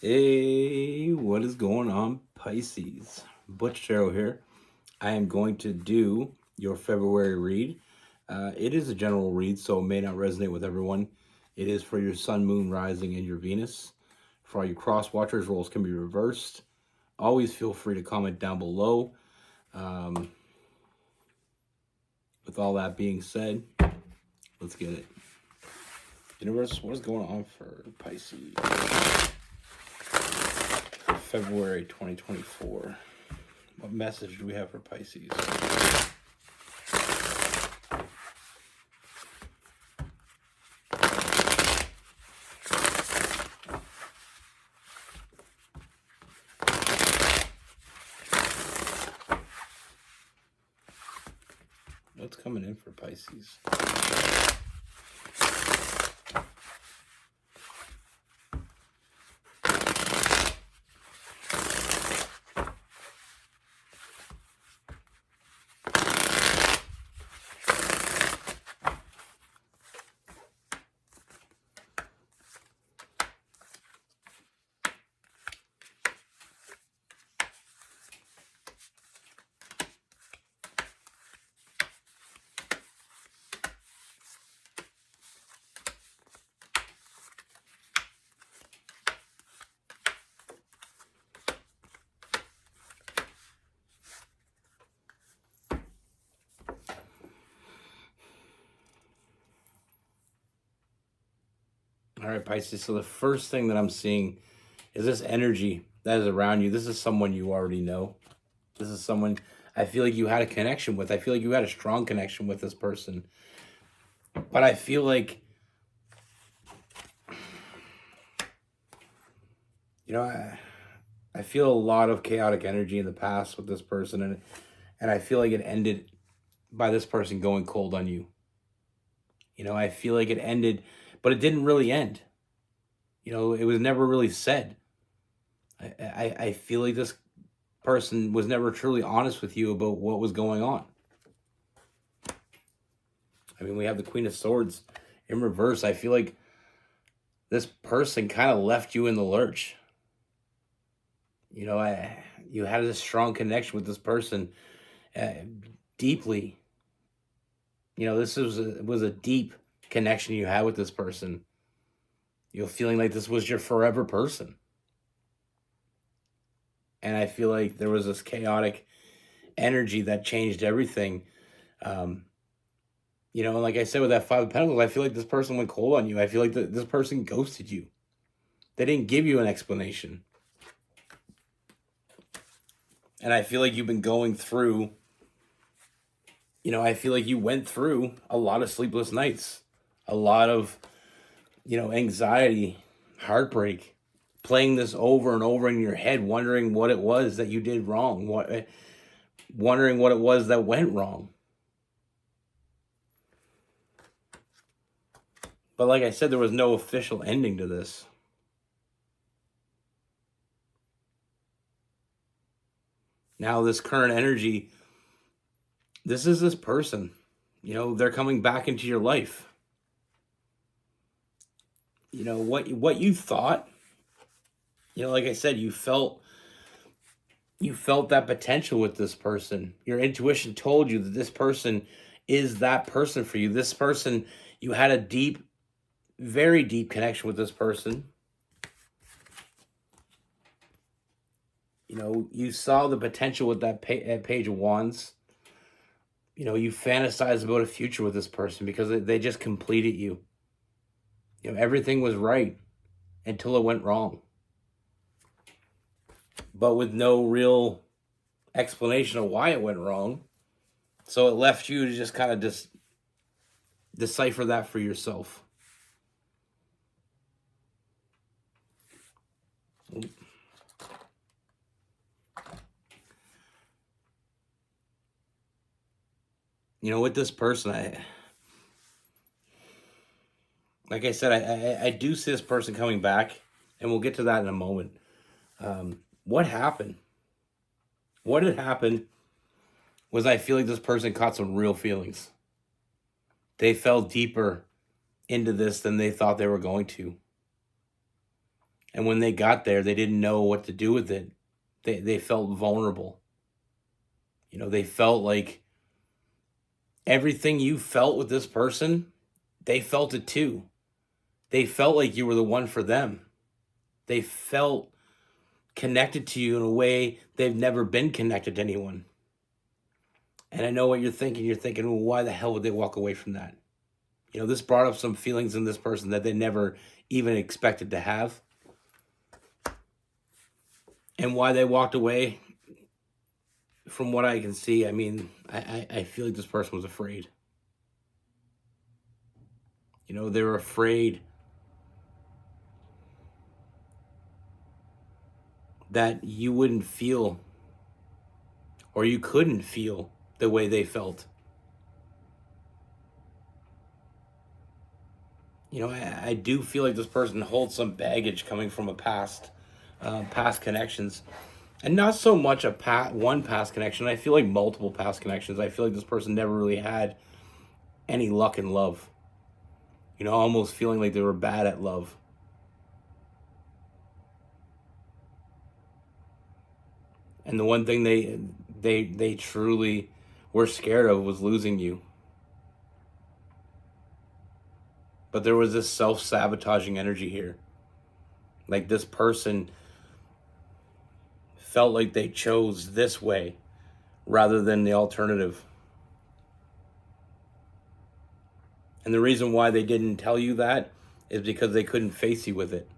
Hey, what is going on, Pisces? Butch here. I am going to do your February read. It is a general read, so it may not resonate with everyone. It is for your Sun, Moon, Rising, and your Venus. For all you cross watchers, roles can be reversed. Always feel free to comment down below. Um, with all that being said, let's get it. Universe, what is going on for Pisces? February 2024. What message do we have for Pisces? What's coming in for Pisces? All right, Pisces. So the first thing that I'm seeing is this energy that is around you. This is someone you already know. This is someone I feel like you had a connection with. I feel like you had a strong connection with this person. But I feel like, I feel a lot of chaotic energy in the past with this person, and I feel like it ended by this person going cold on you. I feel like it ended, but it didn't really end. It was never really said. I feel like this person was never truly honest with you about what was going on. I mean, we have the Queen of Swords in reverse. I feel like this person kind of left you in the lurch. You had a strong connection with this person, uh, deeply. This was a deep connection you had with this person. Feeling like this was your forever person. And I feel like there was this chaotic energy that changed everything. Um, and like I said with that Five of Pentacles, I feel like this person went cold on you. I feel like this person ghosted you. They didn't give you an explanation. And I feel like you've been going through, I feel like you went through a lot of sleepless nights, a lot of, anxiety, heartbreak, playing this over and over in your head, wondering what it was that you did wrong, wondering what it was that went wrong. But like I said, there was no official ending to this. Now, this current energy, this is this person. They're coming back into your life. What you thought, like I said, you felt that potential with this person. Your intuition told you that this person is that person for you. This person, you had a deep, very deep connection with this person. You saw the potential with that Page of Wands. You fantasized about a future with this person because they just completed you. Everything was right until it went wrong. But with no real explanation of why it went wrong. So it left you to just kind of just decipher that for yourself. With this person, like I said, I do see this person coming back, and we'll get to that in a moment. What happened? What had happened was I feel like this person caught some real feelings. They fell deeper into this than they thought they were going to. And when they got there, they didn't know what to do with it. They felt vulnerable. They felt like everything you felt with this person, they felt it too. They felt like you were the one for them. They felt connected to you in a way they've never been connected to anyone. And I know what you're thinking. You're thinking, well, why the hell would they walk away from that? This brought up some feelings in this person that they never even expected to have. And why they walked away, from what I can see, I feel like this person was afraid. They were afraid that you wouldn't feel, or you couldn't feel the way they felt. I do feel like this person holds some baggage coming from a past connections, and not so much one past connection. I feel like multiple past connections. I feel like this person never really had any luck in love. Almost feeling like they were bad at love. And the one thing they truly were scared of was losing you. But there was this self-sabotaging energy here. Like this person felt like they chose this way rather than the alternative. And the reason why they didn't tell you that is because they couldn't face you with it.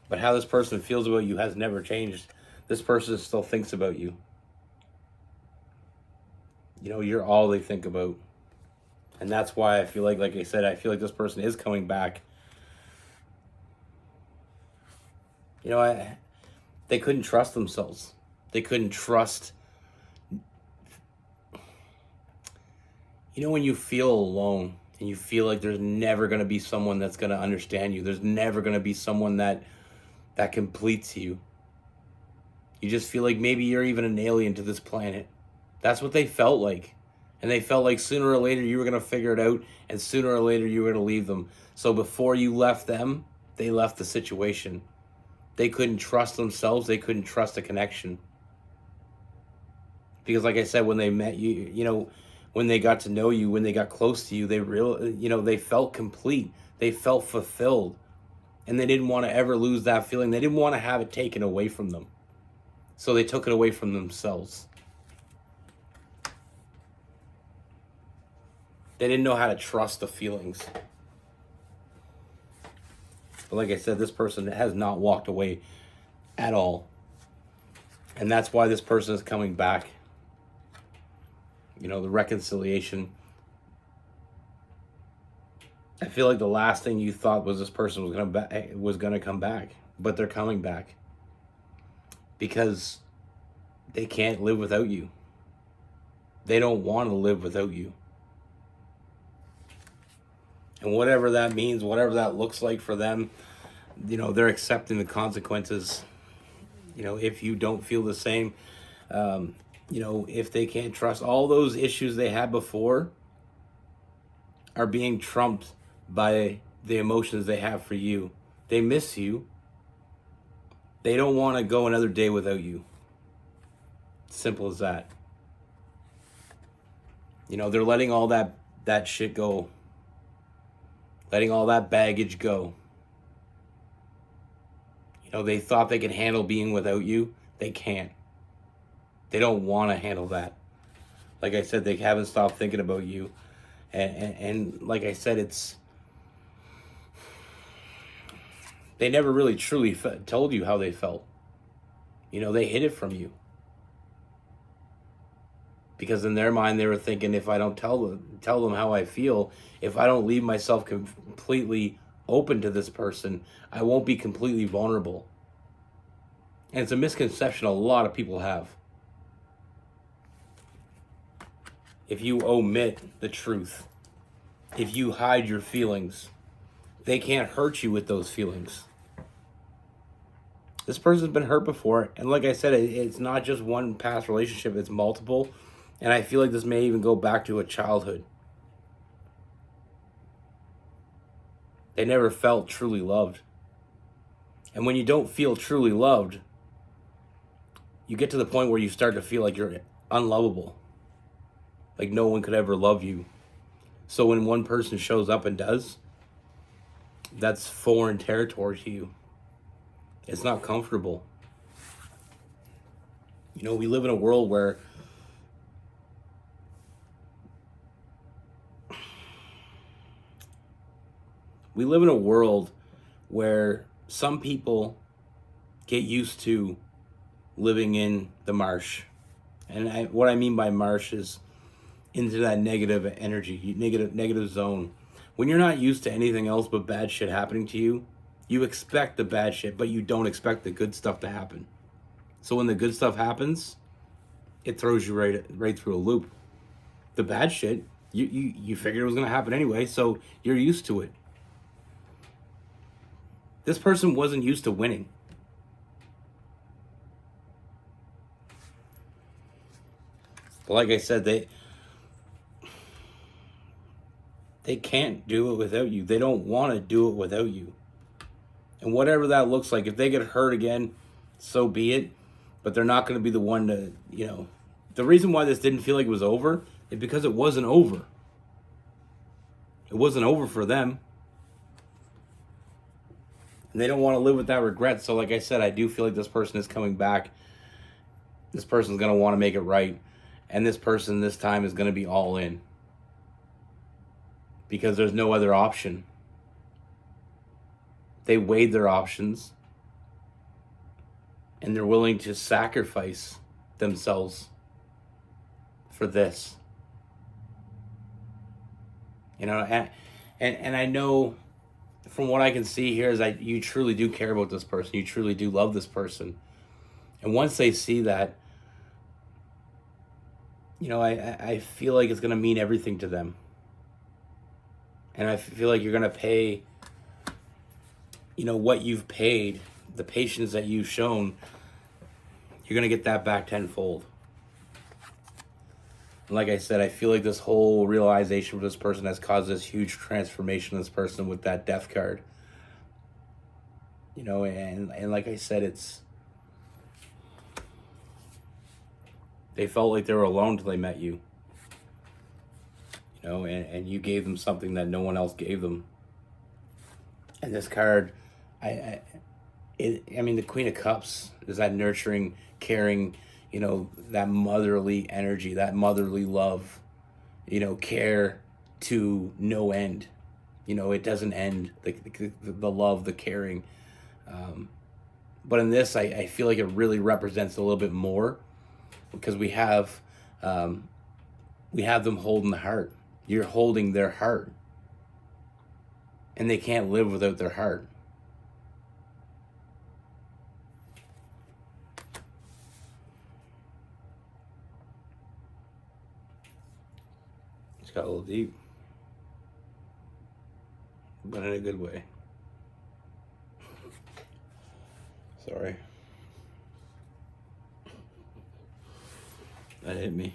But how this person feels about you has never changed. This person still thinks about you. You're all they think about. And that's why I feel like I said, I feel like this person is coming back. They couldn't trust themselves. They couldn't trust. When you feel alone and you feel like there's never going to be someone that's going to understand you. There's never going to be someone that completes you. You just feel like maybe you're even an alien to this planet. That's what they felt like. And they felt like sooner or later you were going to figure it out, and sooner or later you were going to leave them. So before you left them, they left the situation. They couldn't trust themselves. They couldn't trust a connection. Because like I said, when they met you, when they got to know you, when they got close to you, they felt complete. They felt fulfilled. And they didn't want to ever lose that feeling. They didn't want to have it taken away from them. So they took it away from themselves. They didn't know how to trust the feelings. But like I said, this person has not walked away at all. And that's why this person is coming back. The reconciliation. I feel like the last thing you thought was this person was gonna come back, but they're coming back because they can't live without you. They don't want to live without you. And whatever that means, whatever that looks like for them, they're accepting the consequences. If you don't feel the same, if they can't trust, all those issues they had before are being trumped by the emotions they have for you. They miss you. They don't want to go another day without you. Simple as that. They're letting all that shit go. Letting all that baggage go. They thought they could handle being without you. They can't. They don't want to handle that. Like I said, they haven't stopped thinking about you. And like I said, they never really truly told you how they felt. They hid it from you. Because in their mind, they were thinking, if I don't tell them how I feel, if I don't leave myself completely open to this person, I won't be completely vulnerable. And it's a misconception a lot of people have. If you omit the truth, if you hide your feelings, they can't hurt you with those feelings. This person's been hurt before, and like I said, it's not just one past relationship, it's multiple. And I feel like this may even go back to a childhood. They never felt truly loved. And when you don't feel truly loved, you get to the point where you start to feel like you're unlovable. Like no one could ever love you. So when one person shows up and does, that's foreign territory to you. It's not comfortable. You know, we live in a world where some people get used to living in the marsh. And what I mean by marsh is into that negative energy, negative zone. When you're not used to anything else but bad shit happening to you, you expect the bad shit, but you don't expect the good stuff to happen. So when the good stuff happens, it throws you right through a loop. The bad shit, you figured it was going to happen anyway, so you're used to it. This person wasn't used to winning. But like I said, they can't do it without you. They don't want to do it without you. And whatever that looks like, if they get hurt again, so be it. But they're not going to be the one to, you know. The reason why this didn't feel like it was over is because it wasn't over. It wasn't over for them. And they don't want to live with that regret. So like I said, I do feel like this person is coming back. This person's going to want to make it right. And this person this time is going to be all in. Because there's no other option. They weighed their options. And they're willing to sacrifice themselves for this. You know, and I know from what I can see here is that you truly do care about this person. You truly do love this person. And once they see that, you know, I feel like it's going to mean everything to them. And I feel like you're going to pay, you know, what you've paid, the patience that you've shown, you're going to get that back tenfold. And like I said, I feel like this whole realization for this person has caused this huge transformation in this person with that death card. You know, and like I said, they felt like they were alone until they met you. You know, and you gave them something that no one else gave them. And this card, I mean, the Queen of Cups is that nurturing, caring, you know, that motherly energy, that motherly love, you know, care to no end. You know, it doesn't end, the love, the caring. But in this, I feel like it really represents a little bit more because we have them holding the heart. You're holding their heart. And they can't live without their heart. It's got a little deep. But in a good way. Sorry. That hit me.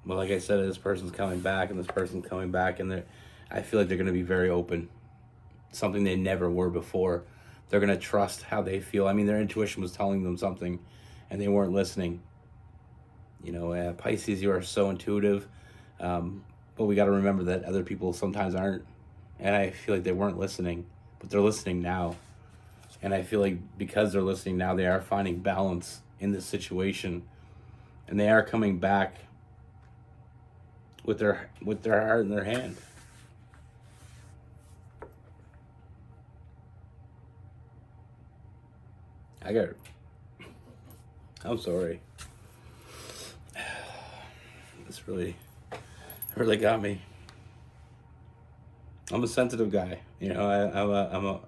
But like I said, this person's coming back, and this person's coming back, and I feel like they're going to be very open. Something they never were before. They're going to trust how they feel. I mean, their intuition was telling them something, and they weren't listening. You know, Pisces, you are so intuitive, but we got to remember that other people sometimes aren't. And I feel like they weren't listening, but they're listening now. And I feel like because they're listening now, they are finding balance in this situation, and they are coming back with their heart in their hand. I'm sorry. This really got me. I'm a sensitive guy, you know.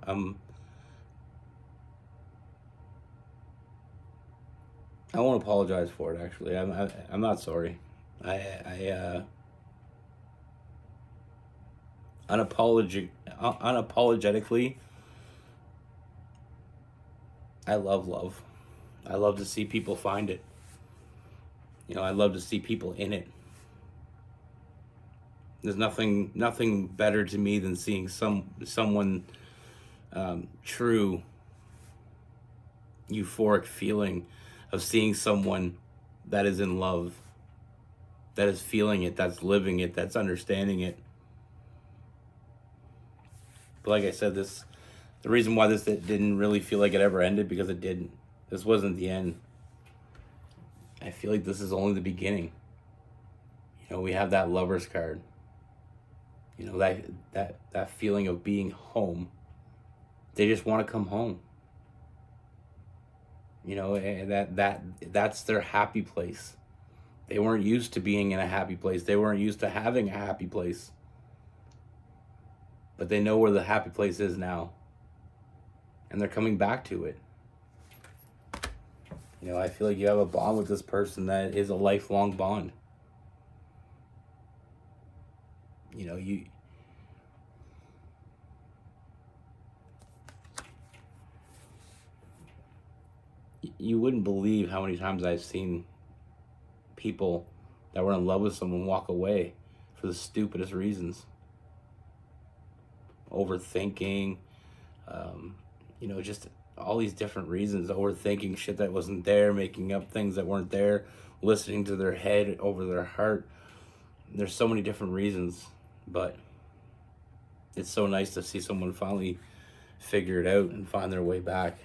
I won't apologize for it. Actually, I'm not sorry. Unapologetically, I love love. I love to see people find it. You know, I love to see people in it. There's nothing better to me than seeing someone true euphoric feeling of seeing someone that is in love, that is feeling it, that's living it, that's understanding it. But like I said, the reason why this didn't really feel like it ever ended, because it didn't. This wasn't the end. I feel like this is only the beginning. We have that lover's card. That feeling of being home. They just want to come home. And that's their happy place. They weren't used to being in a happy place. They weren't used to having a happy place. But they know where the happy place is now. And they're coming back to it. I feel like you have a bond with this person that is a lifelong bond. You wouldn't believe how many times I've seen people that were in love with someone walk away for the stupidest reasons. Overthinking, just all these different reasons. Overthinking shit that wasn't there, making up things that weren't there, listening to their head over their heart. There's so many different reasons, but it's so nice to see someone finally figure it out and find their way back.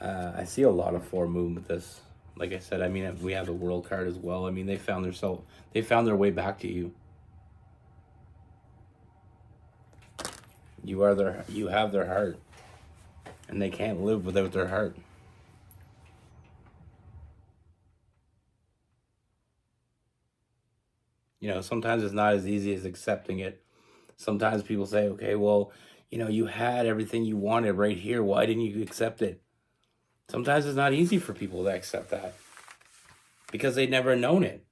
I see a lot of 4 movement with this. Like I said, we have the world card as well. They found their way back to you. You have their heart, and they can't live without their heart. Sometimes it's not as easy as accepting it. Sometimes people say, okay, well, you had everything you wanted right here. Why didn't you accept it? Sometimes it's not easy for people to accept that because they've never known it.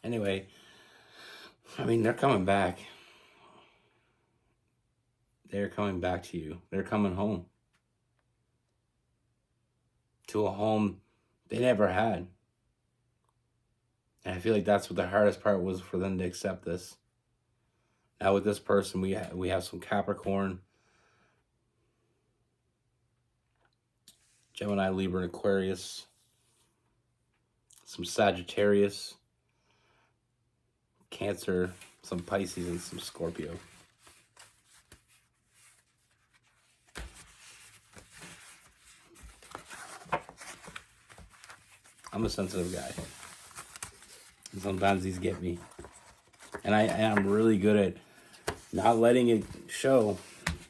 Anyway, they're coming back. They're coming back to you. They're coming home. To a home they never had. And I feel like that's what the hardest part was for them to accept this. Now with this person, we have some Capricorn, Gemini, Libra, and Aquarius, some Sagittarius, Cancer, some Pisces, and some Scorpio. I'm a sensitive guy. And sometimes these get me. And I'm really good at not letting it show,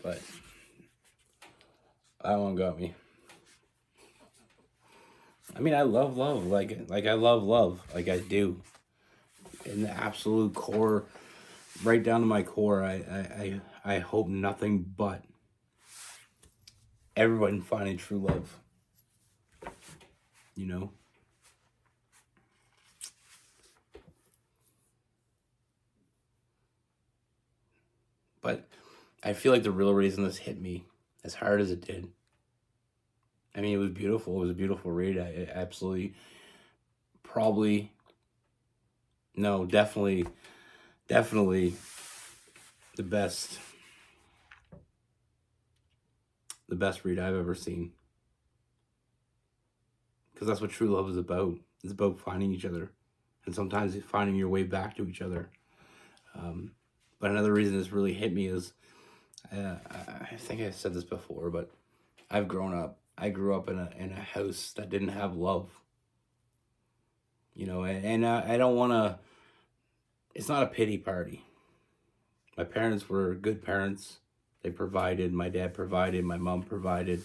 but that one got me. I love love. Like I love love. Like I do. In the absolute core, right down to my core, I hope nothing but everyone finding true love. But I feel like the real reason this hit me as hard as it did, it was beautiful. It was a beautiful read. I absolutely, probably, no, definitely the best read I've ever seen. Because that's what true love is about. It's about finding each other, and sometimes finding your way back to each other. But another reason this really hit me is, I think I said this before, but I grew up in a house that didn't have love. And I don't want to. It's not a pity party. My parents were good parents. They provided. My dad provided. My mom provided.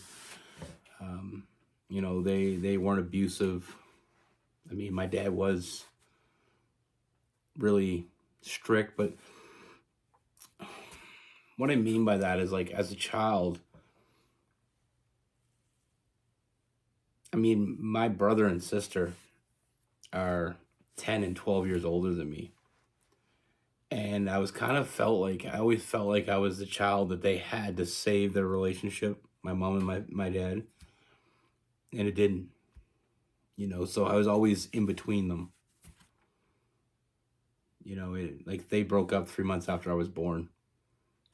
They weren't abusive. My dad was really strict, but what I mean by that is, like, as a child, my brother and sister are 10 and 12 years older than me. And I always felt like I was the child that they had to save their relationship, my mom and my dad. and it didn't. So I was always in between them. Like they broke up 3 months after I was born,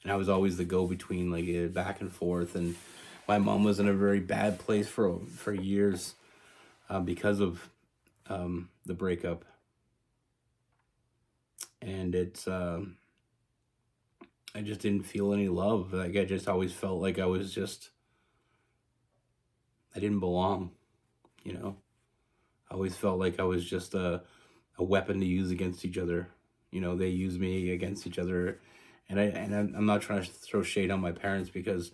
and I was always the go-between, like back and forth. And my mom was in a very bad place for years because of the breakup, and I just didn't feel any love. Like I just always felt like I didn't belong. I always felt like I was just a weapon to use against each other. They use me against each other, and I'm not trying to throw shade on my parents, because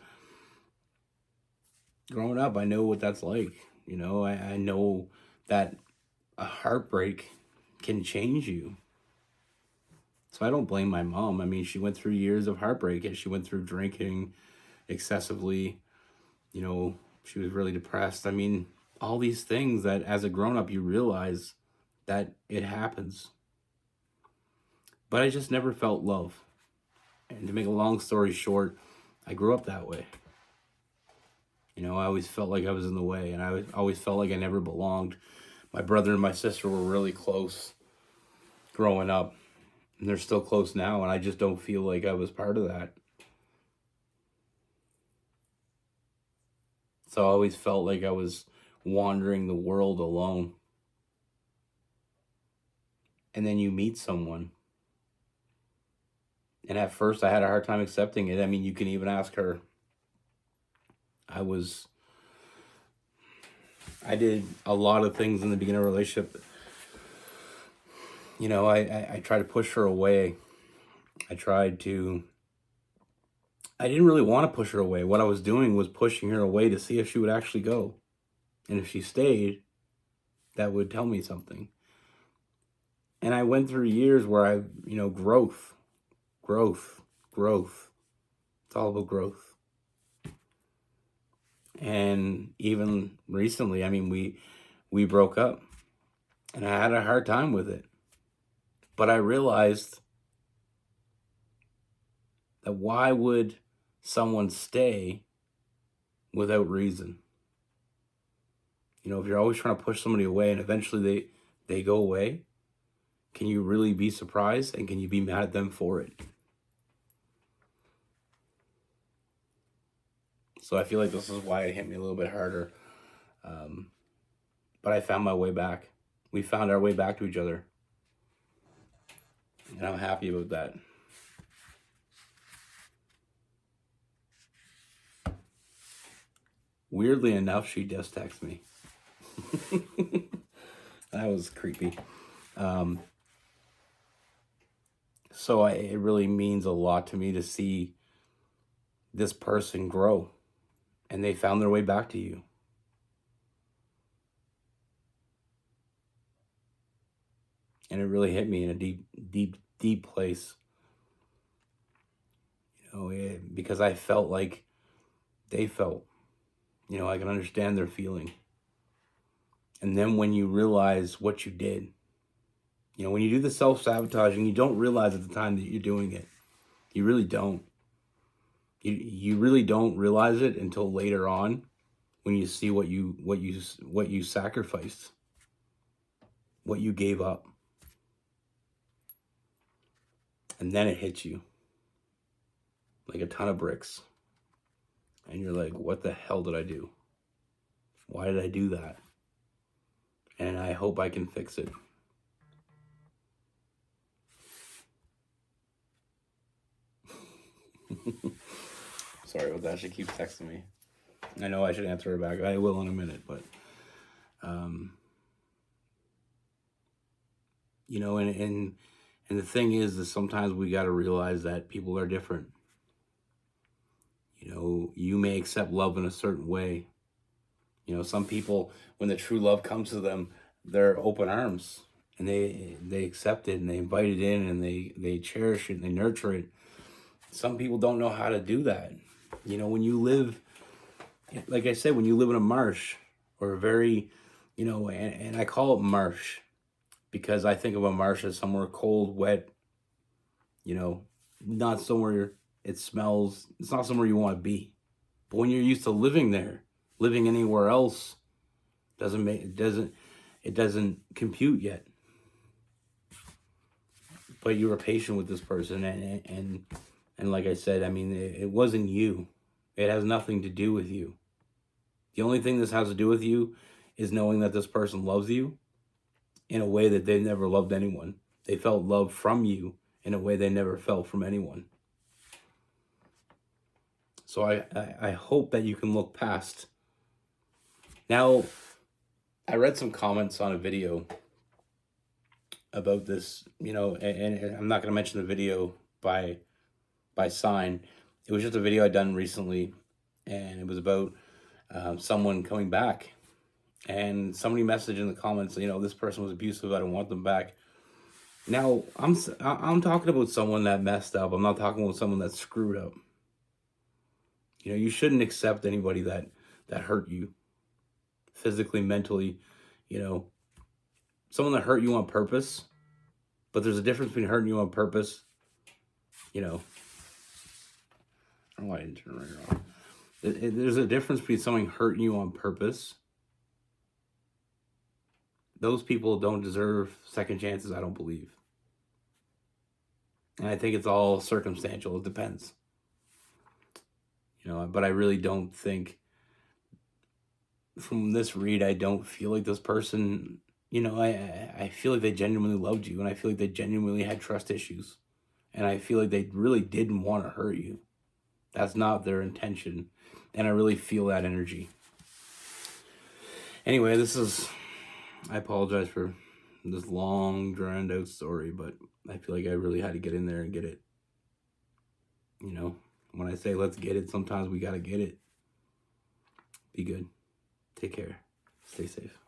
growing up I know what that's like. I know that a heartbreak can change you. So I don't blame my mom. I mean, she went through years of heartbreak, and she went through drinking excessively. She was really depressed. I mean, all these things that as a grown up you realize that it happens. But I just never felt love. And to make a long story short, I grew up that way. I always felt like I was in the way, and I always felt like I never belonged. My brother and my sister were really close growing up, and they're still close now, and I just don't feel like I was part of that. So I always felt like I was wandering the world alone. And then you meet someone. And at first I had a hard time accepting it. I mean, you can even ask her. I did a lot of things in the beginning of a relationship. I tried to push her away. I didn't really want to push her away. What I was doing was pushing her away to see if she would actually go. And if she stayed, that would tell me something. And I went through years where growth. It's all about growth. And even recently, I mean, we broke up, and I had a hard time with it. But I realized that why would someone stay without reason? If you're always trying to push somebody away and eventually they go away, can you really be surprised, and can you be mad at them for it? So I feel like this is why it hit me a little bit harder. But I found my way back. We found our way back to each other. And I'm happy about that. Weirdly enough, she just texted me. That was creepy. So it really means a lot to me to see this person grow, and they found their way back to you. And it really hit me in a deep place. Because I felt like they felt. I can understand their feeling. And then when you realize what you did, when you do the self-sabotaging, you don't realize at the time that you're doing it. You really don't. You really don't realize it until later on, when you see what you sacrificed, what you gave up. And then it hits you like a ton of bricks. And you're like, what the hell did I do? Why did I do that? And I hope I can fix it. Sorry about that. She keeps texting me. I know I should answer her back. I will in a minute, but and the thing is sometimes we got to realize that people are different. You may accept love in a certain way. Some people, when the true love comes to them, they're open arms, and they accept it, and they invite it in, and they cherish it, and they nurture it. Some people don't know how to do that. When you live, like I said, when you live in a marsh, or a very, and I call it marsh because I think of a marsh as somewhere cold, wet, not somewhere it smells. It's not somewhere you want to be. But when you're used to living there, living anywhere else, It doesn't compute yet. But you were patient with this person, and like I said, I mean, it wasn't you. It has nothing to do with you. The only thing this has to do with you is knowing that this person loves you in a way that they've never loved anyone. They felt love from you in a way they never felt from anyone. So I hope that you can look past. Now, I read some comments on a video about this, and I'm not going to mention the video by sign. It was just a video I done recently, and it was about someone coming back, and somebody messaged in the comments, this person was abusive, I don't want them back. Now, I'm talking about someone that messed up. I'm not talking about someone that screwed up. You shouldn't accept anybody that hurt you physically, mentally, someone that hurt you on purpose. But there's a difference between hurting you on purpose, I don't know why I didn't turn right around. There's a difference between someone hurting you on purpose. Those people don't deserve second chances, I don't believe. And I think it's all circumstantial. It depends. But I really don't think, from this read, I don't feel like this person, I feel like they genuinely loved you, and I feel like they genuinely had trust issues. And I feel like they really didn't want to hurt you. That's not their intention. And I really feel that energy. Anyway, I apologize for this long, drawn out story, but I feel like I really had to get in there and get it. When I say let's get it, sometimes we got to get it. Be good. Take care. Stay safe.